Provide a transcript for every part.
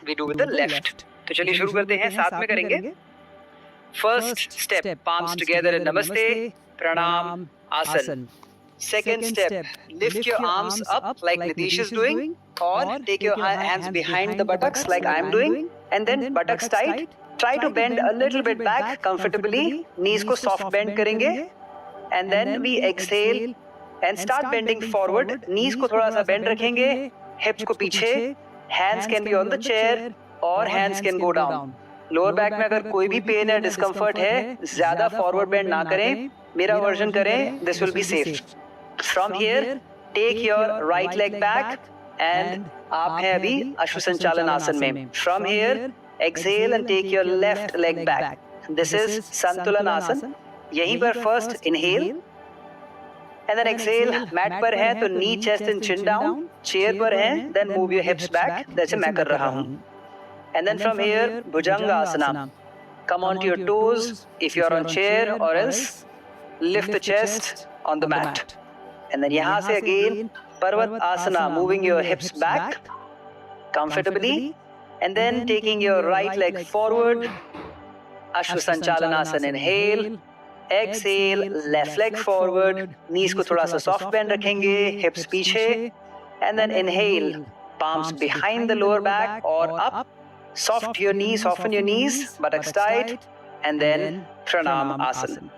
we do with the left. तो चलिए शुरू करते हैं, साथ में करेंगे. First step, palms together in Namaste, Pranam, Asan. Second step, lift your arms up like Nitish is doing, or take your hands behind the buttocks like I am doing, and then buttocks tight. Try to bend a little bit back comfortably. Knees को soft bend करेंगे, and then we exhale and start bending forward. Knees को थोड़ा सा bend रखेंगे, hips को पीछे. Hands can be on the chair or hands can go down. Lower back में अगर कोई भी पेन है, डिस्कम्फर्ट है, ज्यादा फॉरवर्ड बेंड ना करें, मेरा वर्जन करें, this will be safe. From here take your right leg back and आप हैं अभी अश्व संचालन आसन में. From here exhale and take your left leg back. This is santulan asana. यहीं पर first inhale and then exhale. Mat पर है तो knee chest and chin down. Chair पर है then move your hips back, जैसे मैं कर रहा हूं. And then from here, Bhujangasana. Come onto your toes if you are on chair, or else lift the chest on the mat. And then यहाँ से again, Parvat Asana, moving your hips back comfortably, and then taking your right leg forward. Ashwa Sanchalanasana, inhale, exhale, left leg forward. Knees को थोड़ा सा soft bend रखेंगे, hips पीछे, and then inhale, palms behind the lower back or up. Soft your knees, soften your knees, buttocks tight, and then Pranam Asana.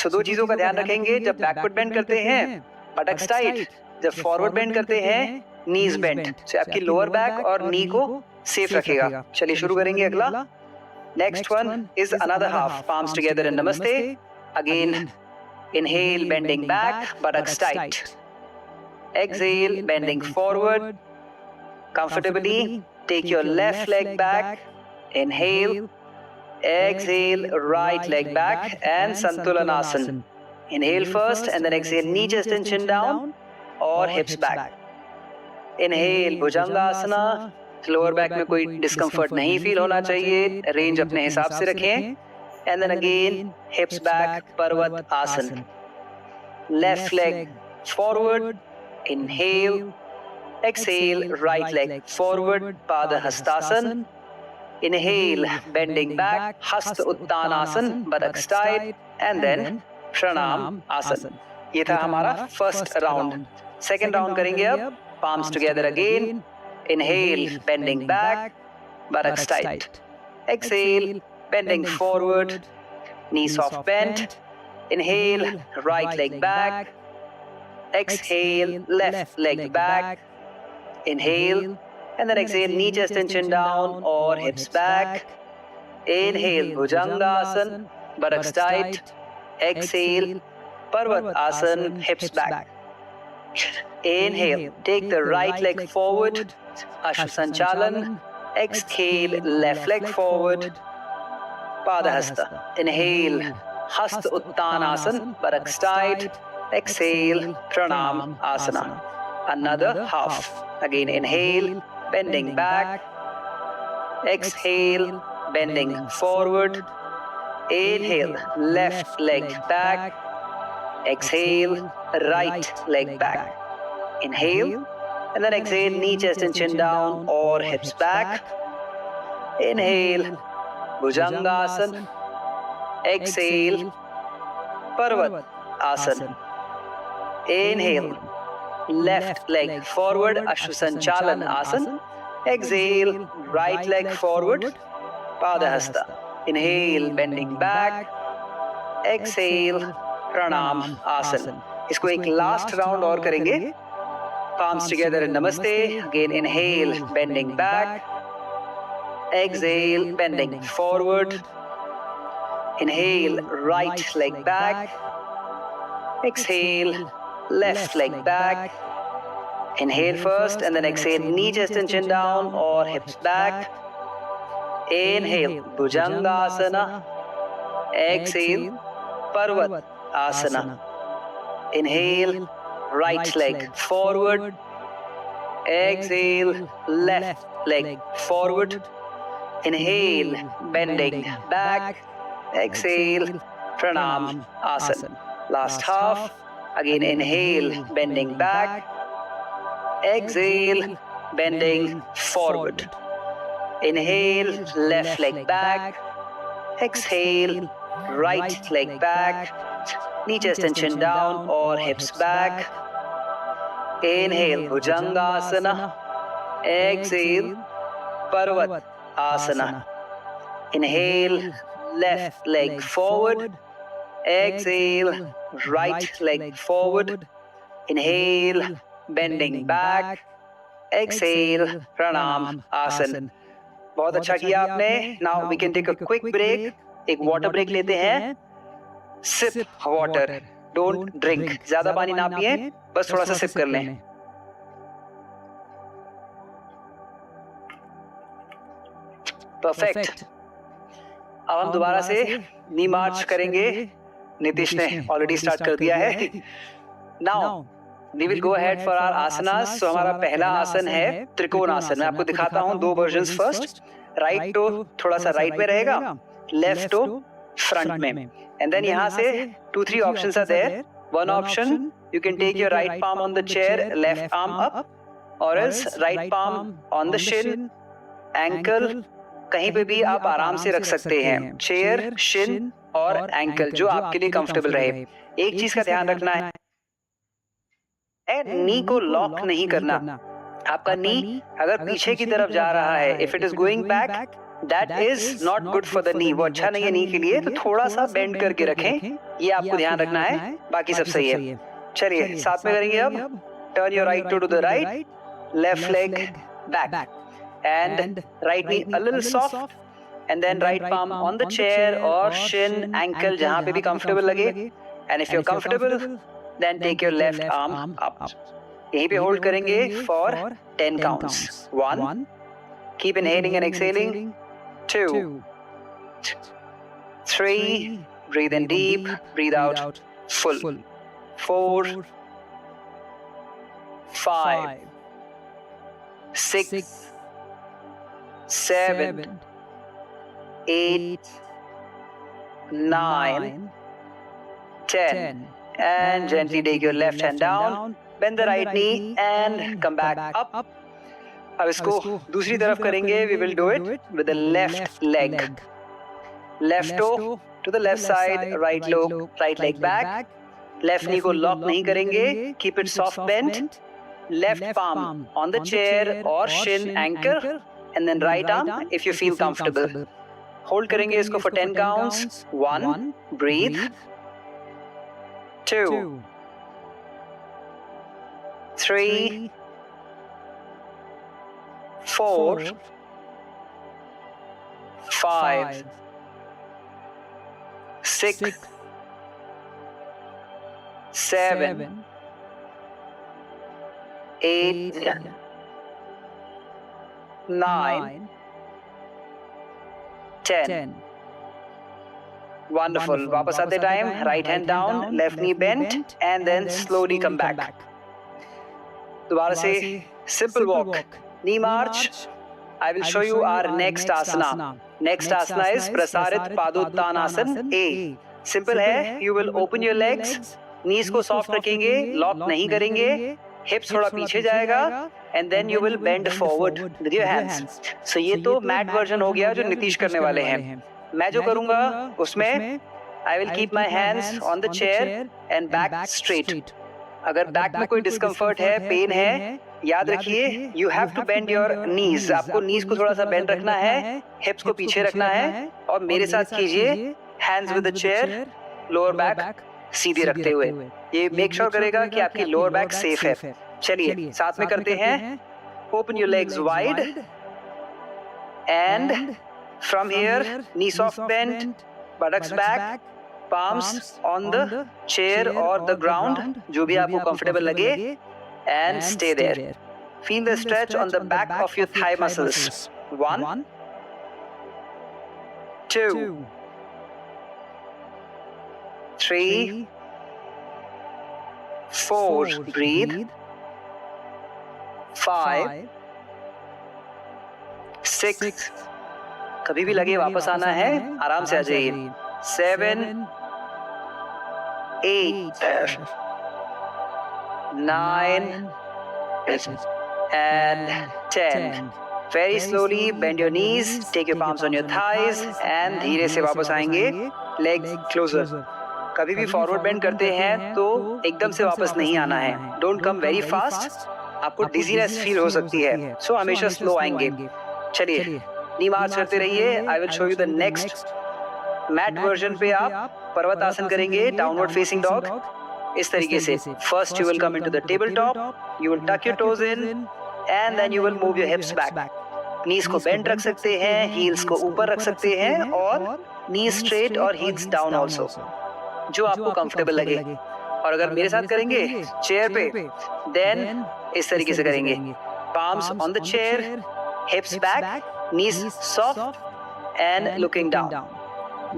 So दो चीजों का ध्यान रखेंगे. जब backward bend करते हैं, buttocks tight. जब forward bend करते हैं, knees bent. So आपकी lower back और knee को safe रखेगा. चलिए शुरू करेंगे अगला. Next one is another half. Palms together in Namaste. Again, inhale, bending back, buttocks tight. Exhale, bending forward comfortably. Take your left leg back, inhale, exhale, right leg back, and Santulanasana. Inhale first and then exhale, knee, chest and chin down or hips back. Inhale, Bhujangasana. Lower back में कोई discomfort नहीं feel होना चाहिए, range अपने हिसाब से रखें. And then again, hips back, Parvat Asana. Left leg forward, inhale. Exhale, right leg forward, Pada Hastasana. Inhale, bending back, Hasta Uttanasana, buttocks tight, and then Pranam Asana. ये था हमारा first round. Second round करेंगे अब. Palms together again. Inhale, bending back, buttocks tight. Exhale, bending forward, knee soft bent. Inhale, right leg back. Exhale, left leg back. Inhale, and then exhale, knee, chest and chin down or hips back. Inhale, Bhujangasana, buttocks tight. Exhale, Parvat Asana, hips back. Inhale, take the right leg forward, Ashwa Sanchalan. Exhale, left leg forward, Padahasta. Inhale, Hasta Uttanasana, buttocks tight. Exhale, Pranam Asana. Another half. Again, inhale, bending back. Exhale, bending forward. Inhale, left leg back. Exhale, right leg back. Inhale, and then exhale, knee, chest and chin down or hips back. Inhale, Bhujangasana. Exhale, Parvat Asana. Inhale, left leg forward, Ashwa Sanchalan Asana. Exhale, right leg forward, Padahasta. Inhale, bending back. Exhale, Pranam Asana. इसको एक last round और करेंगे. Palms together in Namaste. Again, inhale, bending back. Exhale, bending forward. Inhale, right leg back. Exhale, left leg back. Inhale first and then exhale, knee, chest and chin down or hips back. Inhale, Bhujangasana. Exhale, Parvat Asana. Inhale, right leg forward. Exhale, left leg forward. Inhale, bending back. Exhale, Pranam Asana. Last half. Again, inhale, bending back. Exhale, bending forward. Inhale, left leg back. Exhale, right leg back. Knee chest tension down or hips back. Inhale, Bhujangasana. Exhale, Parvat Asana. Inhale, left leg forward. Exhale, right leg forward. Inhale, bending back. Exhale, Pranam Asana. बहुत अच्छा किया आपने. Now we can take a quick break. एक water break लेते हैं. Sip water. Don't drink. ज्यादा पानी ना पिए, बस थोड़ा सा सिप कर लें. परफेक्ट. अब हम दोबारा से नी मार्च करेंगे. नीतीश ने ऑलरेडी स्टार्ट कर दिया है. Now we will go ahead for our asanas. So हमारा पहला आसन है त्रिकोण आसन. मैं आपको दिखाता हूँ दो वर्जन्स. फर्स्ट, राइट टो थोड़ा सा राइट में रहेगा, लेफ्ट टो फ्रंट में. एंड देन यहाँ से 2-3 options are there. One option, you can take your right palm on the chair, left arm up, और else right palm on the shin, ankle. कहीं पे भी आप आराम से रख सकते हैं. चेयर, शिन और एंकल, जो आपके लिए कंफर्टेबल रहे. एक चीज का ध्यान रखना है, नी को लॉक नहीं करना. आपका नी अगर पीछे की तरफ जा रहा है, if it is going back, that is not good for the knee. वो अच्छा नहीं है नी के लिए. तो थोड़ा सा बेंड करके रखें, ये आपको ध्यान रखना है. बाकी सब सही है. चलिए साथ में करेंगे. अब turn your right toe to the right, left leg back, and right knee a little soft, and then right palm on the chair और शिन, एंकल, जहां पे भी कंफर्टेबल लगे. And if you are comfortable, then take your left arm up. यहीं पे hold करेंगे for 10 counts. 1, keep inhaling and exhaling. 2, 3, breathe in deep, breathe out full. 4, 5, 6, 7, 8, 9, 10. And gently take your left hand down, bend the right knee and come back up. अब इसको दूसरी तरफ करेंगे. We will do it with the left leg. Left toe to the left side, right leg back. Left knee को lock नहीं करेंगे. Keep it soft bent. Left palm on the chair or shin, anchor, and then right arm if you feel comfortable. Hold करेंगे इसको for 10 counts. 1, breathe. 2, 3, 4, 5, 6, 7, 8, 9, 10. Wonderful. वापस आते time right hand down, left knee bent, and then slowly come back. दोबारा से simple walk, knee march. I will show you our next asana. Next asana is Prasarita Padottanasana A. Simple है. You will open your legs, knees को soft रखेंगे, lock नहीं करेंगे, हिप्स थोड़ा पीछे जाएगा, and then you will bend forward with your hands. So ये तो मैट वर्जन हो गया जो नीतीश करने वाले हैं. मैं जो करूंगा उसमें I will keep my hands on the chair and back straight. अगर बैक में कोई डिस्कम्फर्ट है, पेन है, याद रखिए you have to bend your knees. आपको नीज को थोड़ा सा बेंड रखना है, हिप्स को पीछे रखना है, और मेरे साथ कीजिए hands with the chair, lower back सीधी रखते हुए. ये मेक श्योर करेगा कि आपकी लोअर बैक सेफ है. चलिए साथ में करते हैं. Open your legs wide and from here, knee soft bent, buttocks back, palms on the chair or the ground, जो भी आपको comfortable लगे, and stay there. Feel the stretch on the back of your thigh muscles. 1, 2, 3, 4, breathe. 5, 6, कभी भी लगे वापस आना है, आराम से आ जाइए. 7, 8, 9 and 10. Very slowly bend your knees, take your palms on your thighs and धीरे से वापस आएंगे legs closer. कभी भी फॉरवर्ड बेंड करते हैं तो एकदम से वापस नहीं आना है. Don't come very fast. आपको डिजीनेस फील हो सकती है. So हमेशा स्लो आएंगे. चलिए नी मार्च करते रहिए. I will show you the next mat version पे आप पर्वत आसन करेंगे, डाउनवर्ड फेसिंग डॉग. इस तरीके से first you will come into the table top, you will tuck your toes in and then you will move your hips back. Knees को bend रख सकते हैं, हील्स को ऊपर रख सकते हैं और नीज स्ट्रेट और हील्स डाउन आल्सो, जो आपको कंफर्टेबल लगे. और अगर मेरे साथ करेंगे चेयर पे, देन इस तरीके से करेंगे. Palms on the chair, हिप्स back, knees soft and looking down.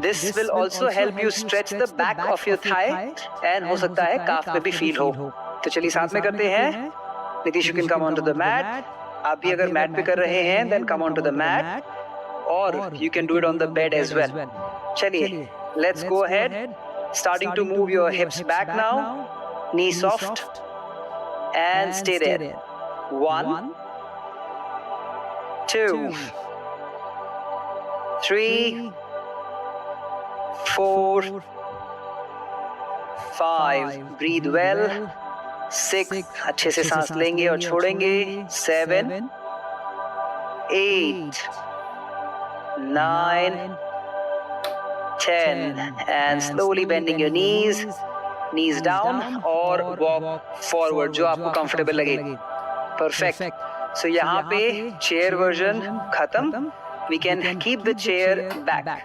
This will also help you stretch the back of your thigh and हो सकता है काफ में भी फील हो. तो चलिए साथ में करते हैं. Nitish you can come onto the mat. आप भी अगर मैट पे कर रहे हैं then come onto the mat or you can do it on the bed as well. चलिए let's go ahead. Starting to move your hips back now. Knee soft and stay there. 1 2 3 4 5 breathe well. 6 अच्छे से सांस लेंगे और छोड़ेंगे. 7 8 9 10 and slowly bending your knees down और walk forward जो आपको कंफर्टेबल लगे. परफेक्ट. सो यहाँ पे चेयर वर्जन खत्म. We can keep the chair back.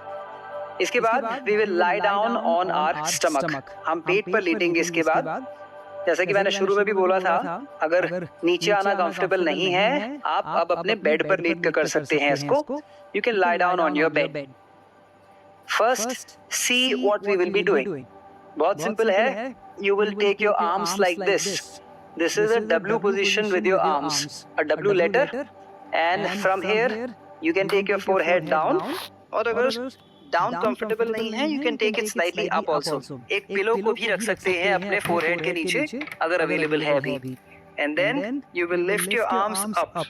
इसके बाद we will lie down on our stomach. हम पेट पर लेटेंगे. इसके बाद जैसा कि मैंने शुरू में भी बोला था, अगर नीचे आना कंफर्टेबल नहीं है, आप अब अपने बेड पर लेट कर सकते हैं इसको. You can lie down on your bed. First, see what we will be doing. बहुत सिंपल है. You will take your arms like this. This is a W position with your arms, a W letter, and from here you can take your forehead down. और अगर down comfortable नहीं है, you can take it slightly up also. एक pillow को भी रख सकते हैं अपने फोरहेड के नीचे अगर अवेलेबल है अभी. And then you will lift your arms up,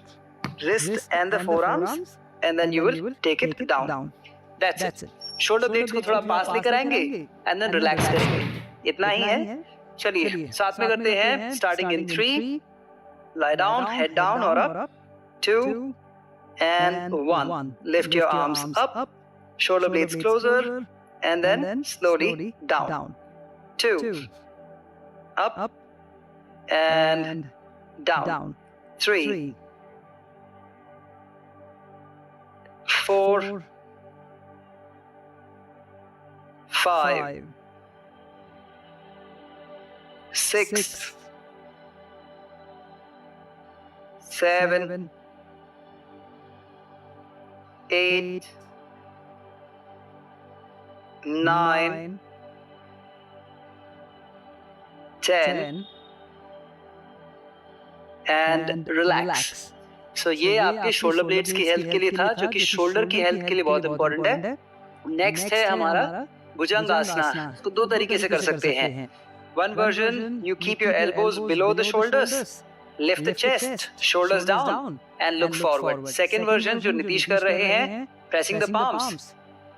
wrist and the forearms, and then you will take it down. That's it. Shoulder blades को थोड़ा पास लेकर आएंगे एंड देन रिलैक्स करेंगे. इतना ही है. चलिए साथ में करते हैं. Starting in 3 lie down, head down or up. 2 and 1 lift your arms up, shoulder blades closer, and then slowly down. 2 up and down. 3 4 5 6 7 8 9 10 and relax. So ये आपके शोल्डर ब्लेड्स की हेल्थ के लिए था, जो कि शोल्डर की हेल्थ के लिए बहुत इंपॉर्टेंट है. नेक्स्ट है हमारा भुजंगासना. तो दो तरीके से कर सकते हैं. One version, you keep your elbows below the shoulders, lift the chest, shoulders down, and look forward. Second version, जो नीतीश कर रहे हैं, pressing the palms,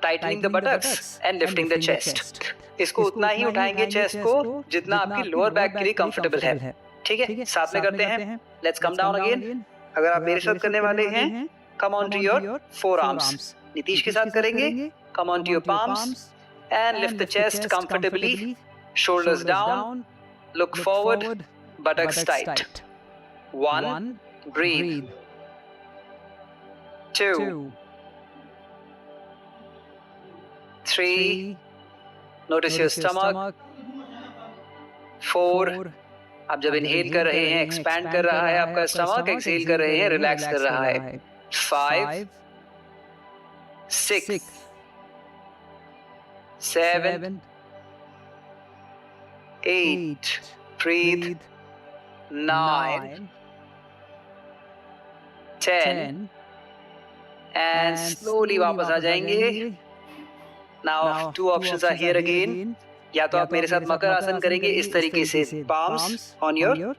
tightening the buttocks, and lifting the chest. इसको उतना ही उठाएंगे चेस्ट को जितना आपकी लोअर बैक के लिए कंफर्टेबल है. ठीक है, साथ में करते हैं. Let's come down again. अगर आप मेरे साथ करने वाले हैं, come on to your forearms. Nitish के साथ करेंगे, come on to your palms, and lift the chest comfortably. Shoulders down, look forward, buttocks tight. 1, breathe. 2, 3, notice your stomach. 4, आप जब इनहेल कर रहे हैं, एक्सपैंड कर रहा है आपका स्टमक, एक्सहेल कर रहे हैं, रिलैक्स कर रहा है. 5, 6, 7, 8, breathe. 9, 10 and slowly वापस आ जाएंगे. Now 2 options are here again. या तो आप मेरे साथ मकर आसन करेंगे इस तरीके से, palms on your,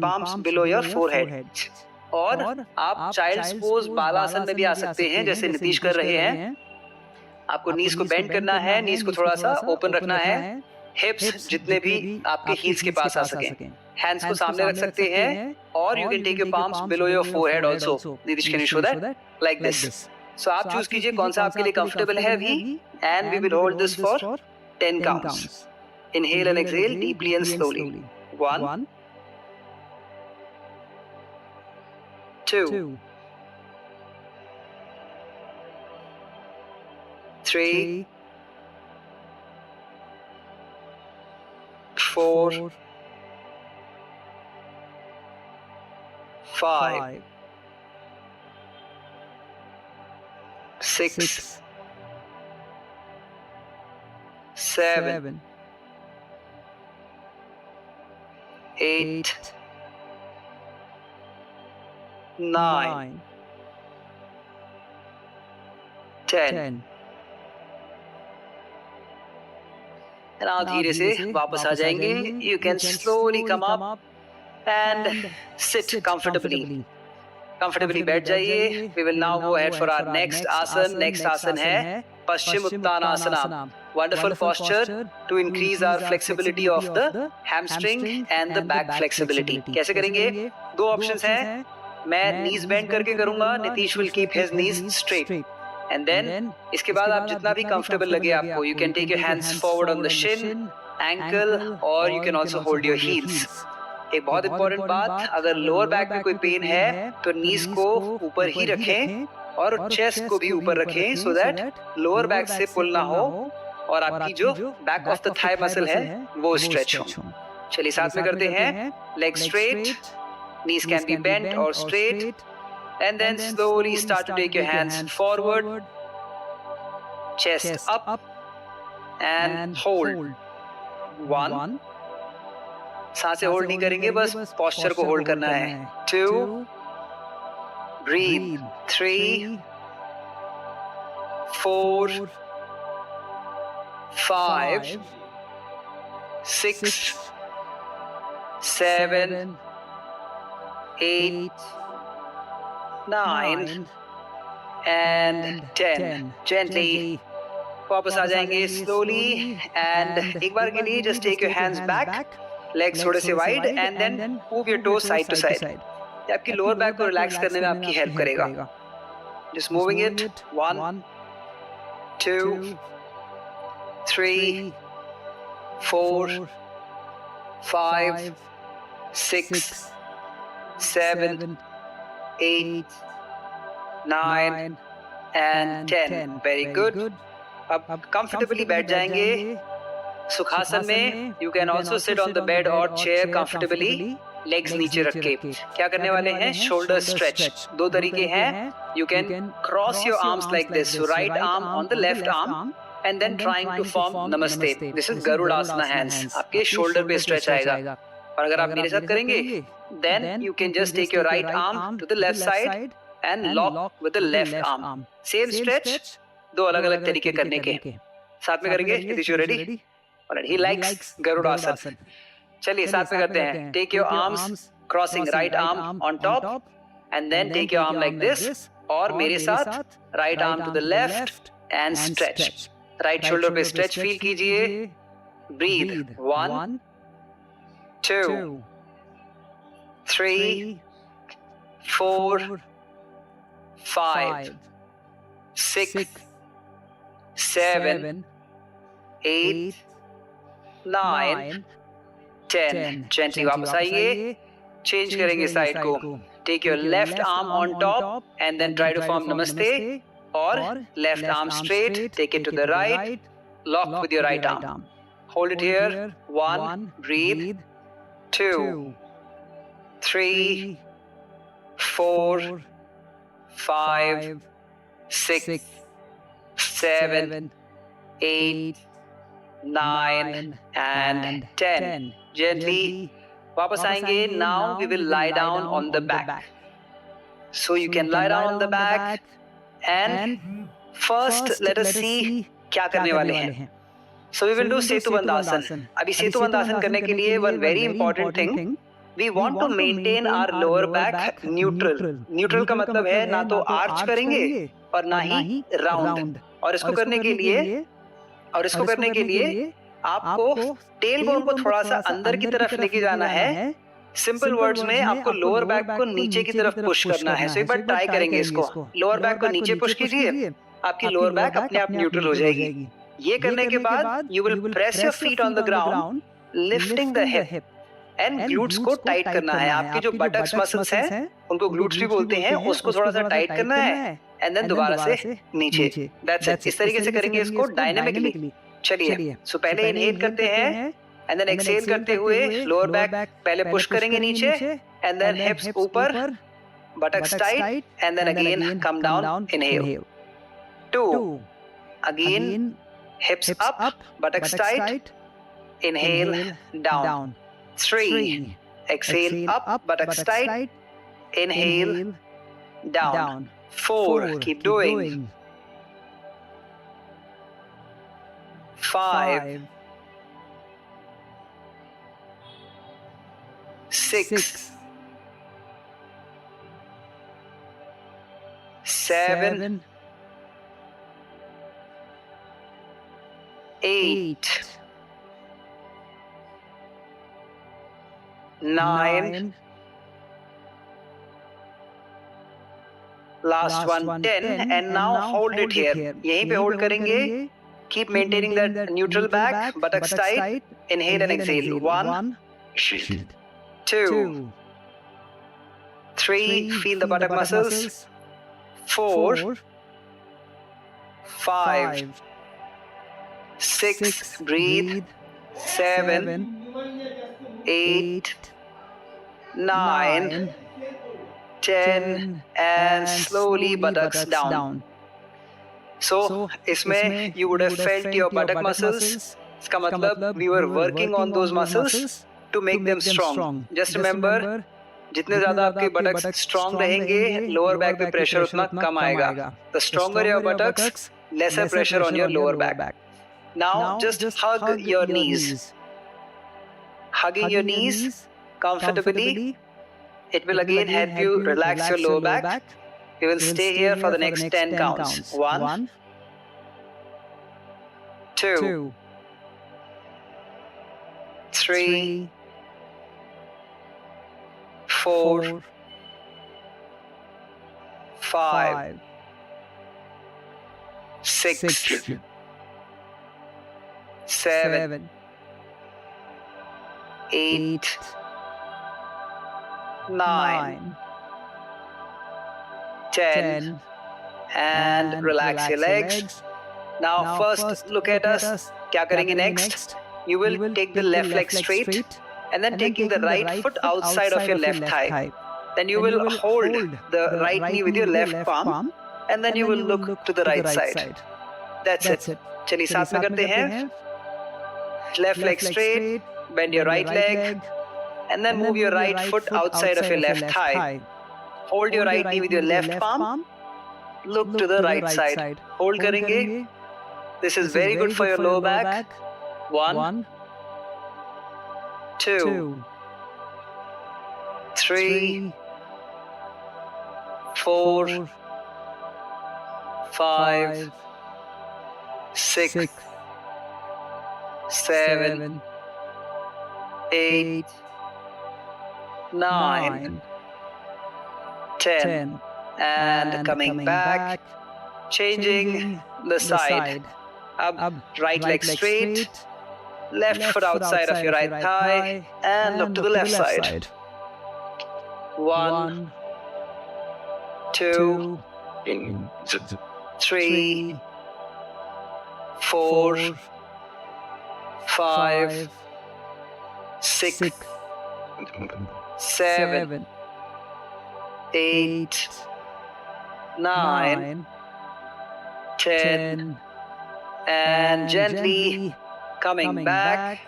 palms below your forehead, और आप चाइल्ड्स पोज बालासन में भी आ सकते हैं, जैसे नीतीश कर रहे हैं। आपको नीज को बेंड करना है, नीज को थोड़ा सा ओपन रखना है, हिप्स जितने भी आपके हील्स के पास आ सकें। हैंड्स को सामने रख सकते हैं और you can take your palms below your forehead also. Nitish, can you show that like this? So आप चूज कीजिए कौन सा आपके लिए कंफर्टेबल है अभी, and we will hold this for 10 counts. Inhale and exhale deeply and slowly. 1 2 3 4 5 6 7 8 9 10। now धीरे से वापस आ जाएंगे। You can slowly come up and sit comfortably बैठ जाइए। We will now go ahead for our next asana. Next asana है Paschimottanasana. Wonderful posture to increase our flexibility of the hamstring and the back flexibility. कैसे करेंगे? दो options हैं। मैं नीज bend करके करूंगा, Nitish will keep his knees straight, and then इसके बाद आप जितना भी कंफर्टेबल लगे आपको, you can take your hands forward on the shin, ankle, और you can also hold your heels. एक बहुत इंपॉर्टेंट बात, अगर लोअर बैक में कोई पेन है तो नीज को ऊपर ही रखें और चेस्ट को भी ऊपर रखें, सो दैट लोअर बैक से पुल ना हो और आपकी जो back of the thigh muscle है वो स्ट्रेच हो। चलिए साथ में करते हैं। Leg straight, knees can be bent or straight, and then slowly start to take your hands forward, chest up, and hold. 1 सांसें होल्ड नहीं करेंगे, बस पोस्चर को होल्ड करना है। 2 breathe, 3 4 5 6 7 8 9 and 10। gently वापस आ जाएंगे slowly, and एक बार के लिए just take your hands back, legs थोड़े से wide, and then move your toes side to side। ये आपकी लोअर बैक को रिलैक्स करने में आपकी हेल्प करेगा। just moving it 1 2 3 4 5 6 7 8 9 and 10। Very good. अब कंफर्टेबली बैठ जाएंगे सुखासन में। You can also sit on the bed और चेयर कंफर्टेबली, लेग्स नीचे रख के। क्या करने वाले हैं? Shoulder stretch. दो तरीके हैं। You can cross your arms like this, right arm on the left arm, and then trying to form namaste. This is Garudasana hands. आपके शोल्डर पे स्ट्रेच आएगा। और अगर आप मेरे साथ करेंगे, then you can just take your right arm to the left side and lock with the left arm. Same stretch, दो अलग-अलग तरीके करने के। साथ में करेंगे। Nitish, you ready? Alright, he likes Garudasana. चलिए साथ में करते हैं। Take your arms crossing, right arm on top, and then take your arm like this, और मेरे साथ right arm to the left and stretch. Right shoulder पे stretch feel कीजिए। ब्रीथ 1 2 3 4 5 6 7 8 9 10। जेंटली वापस आइए। चेंज करेंगे साइड को। Take your left arm on top and then try to form namaste, और left arm straight, take it to the right, lock with your right arm, hold it here, 1 breathe, 2 3 4 5 6 7 8 9 and 10। gently वापस आएंगे। now we will lie down on the back, so you can lie down on the back, and first let us see क्या करने वाले हैं। so we will do सेतु बंधासन। अभी सेतु बंधासन करने के लिए one very important thing, We want to maintain our lower back neutral. Neutral का मतलब है ना तो आर्च करेंगे और ना ही राउंड। और इसको करने के लिए आपको टेल बोन को थोड़ा सा अंदर की तरफ लेके जाना है। सिंपल वर्ड्स में आपको लोअर बैक को नीचे की तरफ पुश करना है। सो एक बार ट्राई करेंगे इसको। लोअर बैक को नीचे पुश कीजिए, आपकी लोअर बैक अपने आप न्यूट्रल हो जाएगी। ये करने के बाद you will press your feet on the ground, lifting the hip and glutes को टाइट करना है। आपके जो बटक्स मसल्स हैं उनको ग्लूट्स भी बोलते हैं, उसको थोड़ा सा टाइट करना है एंड देन दोबारा से नीचे। That's it. इस तरीके से करेंगे इसको डायनामिकली। चलिए, सो पहले इनहेल करते हैं एंड देन एक्सहेल करते हुए लोअर बैक पहले पुश करेंगे नीचे एंड देन हिप्स ऊपर, buttocks tight and then again come down, inhale. 2, again hips up, buttocks tight, inhale, down. 3, exhale up, buttocks tight, inhale, down. 4, keep doing. 5, 6, 7, 8, 9, last one 10 and now hold it here. यहीं पे hold करेंगे. Keep maintaining that neutral back, buttocks tight. Inhale and exhale. 1, 2, 3, feel the buttock muscles. 4, 5, 6, breathe. 7, 8, 9, 10 and slowly buttocks down. So इसमें you would have felt your buttock muscles. इसका मतलब we were working on those muscles to make them strong. Just remember, जितने ज्यादा आपके buttocks strong रहेंगे, lower back पे pressure उतना कम आएगा. The stronger your buttocks, lesser pressure on your lower back. Now just hug your knees. Hugging your knees comfortably. It will again help you relax your lower back. You will stay here for the next 10 counts. 1, 2, 3, 4, 5, 6, 7, 8, 9, 10 and relax your legs. Now first look at us. क्या करेंगे next? You will take the left leg straight and then taking the right foot outside of your left thigh. Then you will hold the right knee with your left palm and then you will look to the right side. That's it. चलिए साथ में करते हैं. Left leg straight, bend your right leg and then move your right foot outside of your left thigh. Hold your right knee with your left palm. Look to the right side. Hold करेंगे. This is very good for your lower back. 1, 2, 3, 4, 5, 6, 7, 8, 9, 10 and coming back, changing the side. Ab right leg straight, left foot outside of your right thigh and look to the left side. 1, 2, 3, 4, 5, 6, 7, 8, 9, 10 and gently coming back.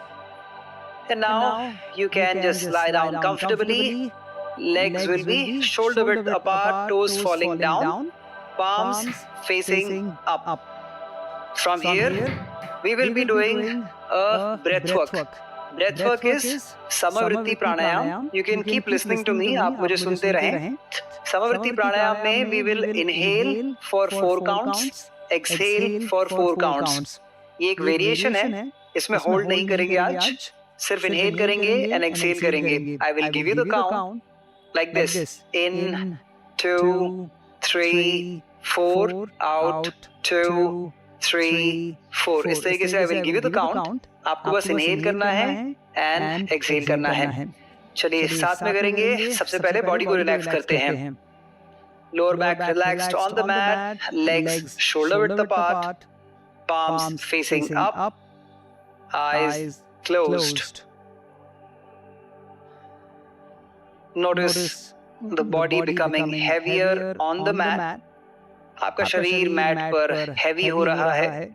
And now you can just lie down comfortably. Legs will be shoulder width apart, toes falling down, palms facing up. From here, we will be doing a breath work. Breath work is Samavritti pranayama. You can keep listening to me. आप मुझे सुनते रहें. समवृत्ति प्राणायाम में we will inhale for 4 counts, exhale for 4 counts. ये एक variation है. इसमें hold नहीं करेंगे आज, सिर्फ इनहेल करेंगे एंड एक्सहेल करेंगे. I will give you the count like this. In 2 3 4, out 2 3 4. इस तरीके से I will give you the count. आपको बस इनहेल करना है एंड एक्सहेल करना है. चलिए साथ में करेंगे. सबसे पहले बॉडी को रिलैक्स करते हैं. Lower back relaxed on the mat, legs shoulder width apart, palms facing up, eyes closed. Notice the body becoming heavier on the mat. आपका शरीर मैट पर हैवी हो रहा है.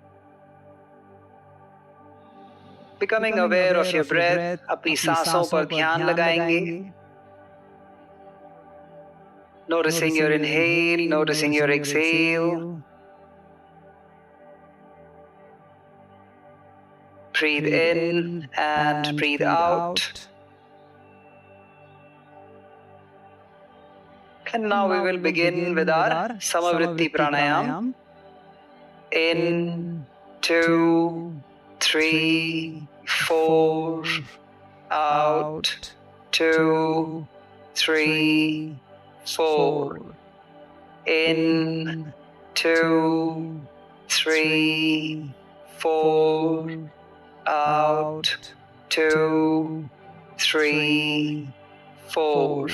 Becoming aware of your breath. अपनी सांसों पर ध्यान लगाएंगे. Noticing your inhale, noticing your exhale. Breathe in and breathe out. And now we will begin with our Samavritti Pranayam. In 2 3 4, out 2 3 4. In 2 3 4, out 2 3 4.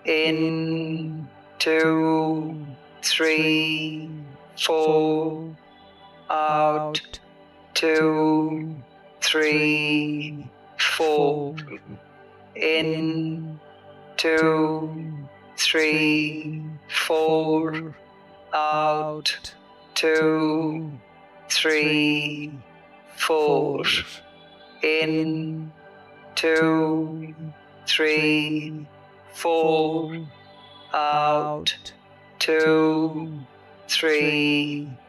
In 2 3 4, out 2 3 4. In 2 3 4, out 2 3 4. In 2 3 4, out 2 3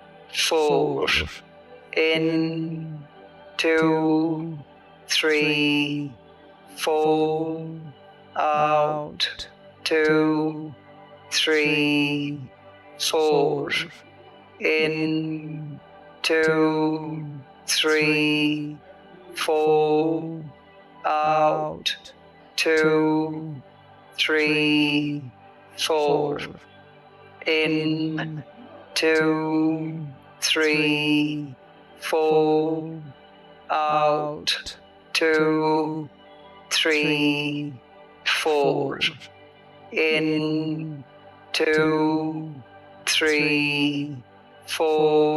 4. In 2 3 4, out 2 3 4. In 2 3 4, out 2 3 4. In 2 3 4, out 2 3 4. In 2 3 4,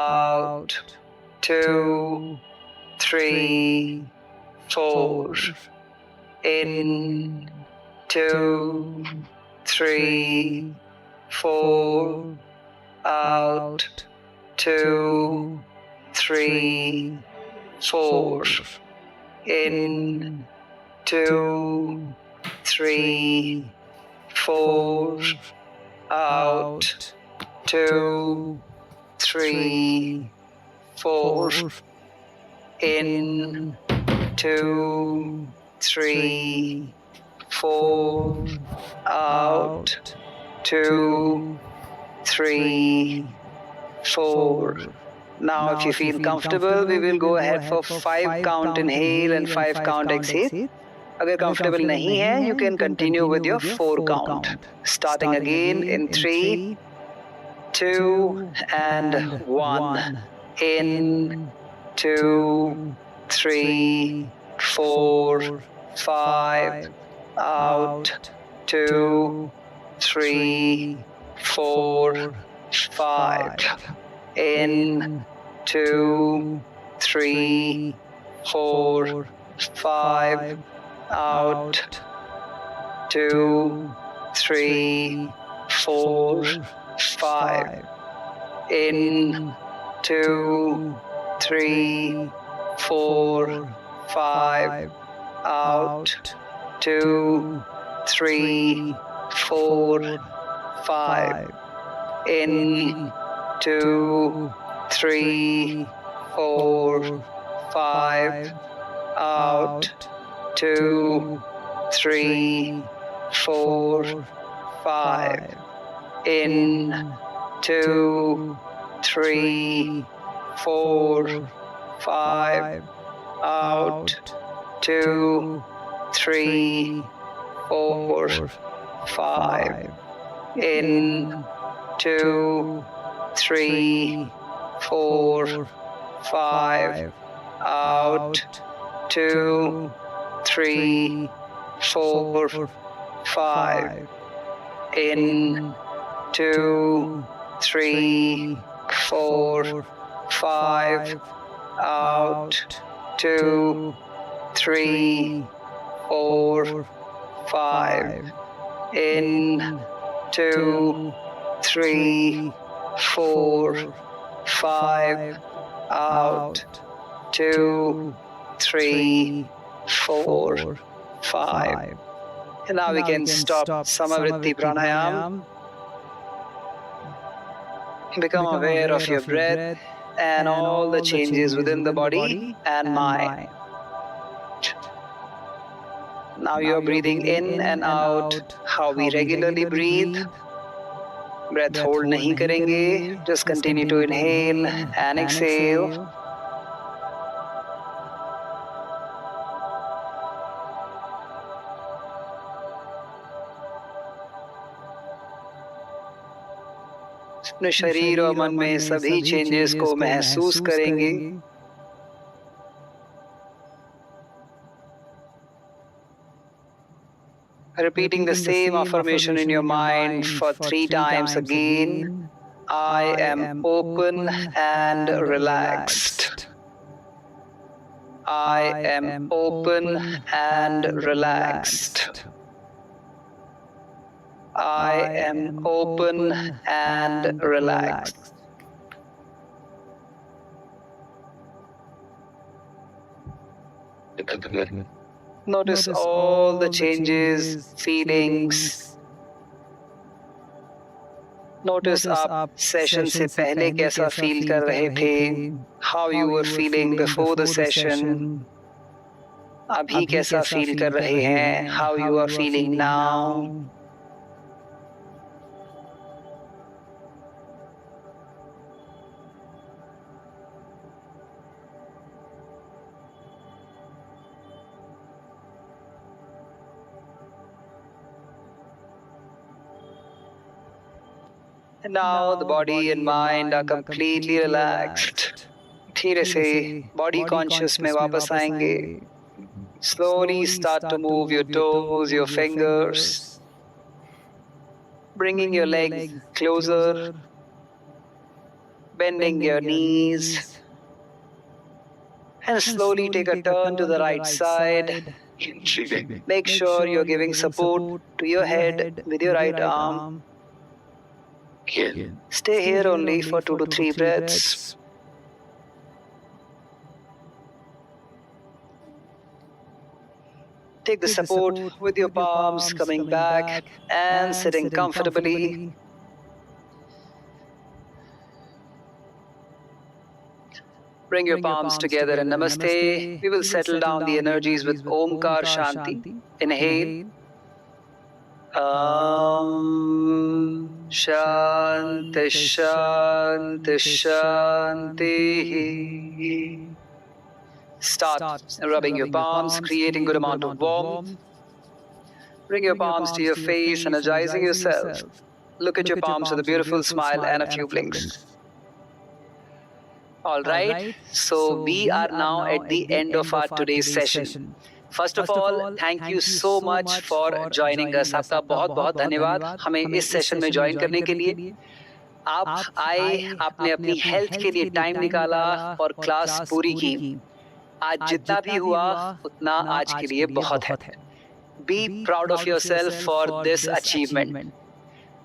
out 2 3 4. In 2 3 4, out 2 3 4. In 2 3 4, out 2 3 4. In 2 3 4, out 2 3 4. Now if you feel comfortable, we will go ahead for 5 count inhale and 5 count exhale. अगर comfortable नहीं है, you can continue with your 4 count. Starting again in 3 2 and 1. In 2 3 4 5, out 2 3 4 5. In 2 3 4 5, out 2 3 4 5. In 2 3 4 5, out 2 3 4 5. In 2 3 4 5, out, 2, 3, 4, 5, in, 2, 3, 4, 5, out, 2, 3, 4, 5, in, 2, 3, 4, 5, out, 2, 3, 4, 5, in, 2, 3, 4, 5, out, 2, 3, 4, 5, in, 2, 3, 4, 5, out, 2, 3, 4, 5. And now we can stop Samavritti Pranayam. Become aware of your breath and all the changes within the body and mind. Now you are breathing in and out how we regularly breathe. Breath hold nahi karenge. Just continue to inhale and exhale. अपने शरीर और मन में सभी changes को महसूस करेंगे. Repeating the same affirmation in your mind for 3 times again. I am open and relaxed. I am open and relaxed. I am open and relaxed. Notice all the changes, feelings. Notice आप session से पहले कैसा feel कर रहे थे. How you were feeling before the session. अभी कैसा feel कर रहे हैं. How you are feeling now. And now the body and mind are completely relaxed. धीरे से body conscious में वापस आएंगे. Slowly start to move your toes, your fingers, bringing your legs closer, bending your knees, and slowly take a turn to the right side. Make sure you're giving support to your head with your right arm. Stay here only for 2 to 3 breaths. Take the support with your palms coming back and sitting comfortably. Bring your palms together in Namaste. We will settle down the energies with Omkar Shanti. Inhale. Shanti Shanti Shanti. Start rubbing your palms, creating good amount of warmth. Bring your palms to your face, energizing yourself. Look at your palms with a beautiful smile and a few blinks. Alright, so we are now at the end of our today's session. First of all, thank you so much for joining us. आपका बहुत बहुत धन्यवाद हमें इस session में join करने के लिए. आप आए, आपने अपनी हेल्थ के लिए टाइम निकाला और क्लास पूरी की. आज जितना भी हुआ उतना आज के लिए बहुत है. Be proud of yourself for this achievement.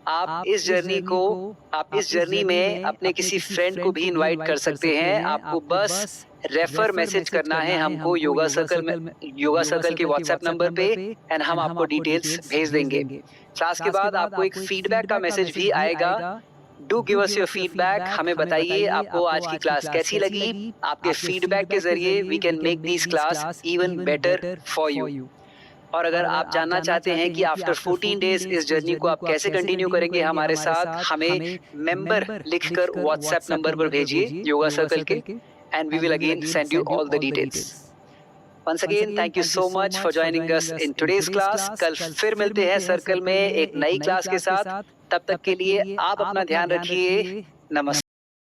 आप इस जर्नी में अपने किसी फ्रेंड को भी इनवाइट कर सकते हैं. आपको बस रेफर मैसेज करना है हमको योगा सर्कल के व्हाट्सएप नंबर पे एंड हम आपको डिटेल्स भेज देंगे. क्लास के बाद आपको एक फीडबैक का मैसेज भी आएगा do give us your feedback, हमें बताइए आपको आज की क्लास कैसी लगी। आपके फीडबैक के जरिए we can make this class even better for you. और अगर आप जानना चाहते हैं कि आफ्टर 14 डेज इस जर्नी को आप कैसे कंटिन्यू करेंगे हमारे साथ, हमें मेंबर लिखकर व्हाट्सएप नंबर पर भेजिए योगा सर्कल के, and we will again send you all the details. Once again thank you so much for joining us in today's class. कल फिर मिलते हैं सर्कल में एक नई क्लास के साथ। तब तक के लिए आप अपना ध्यान रखिए। नमस्ते।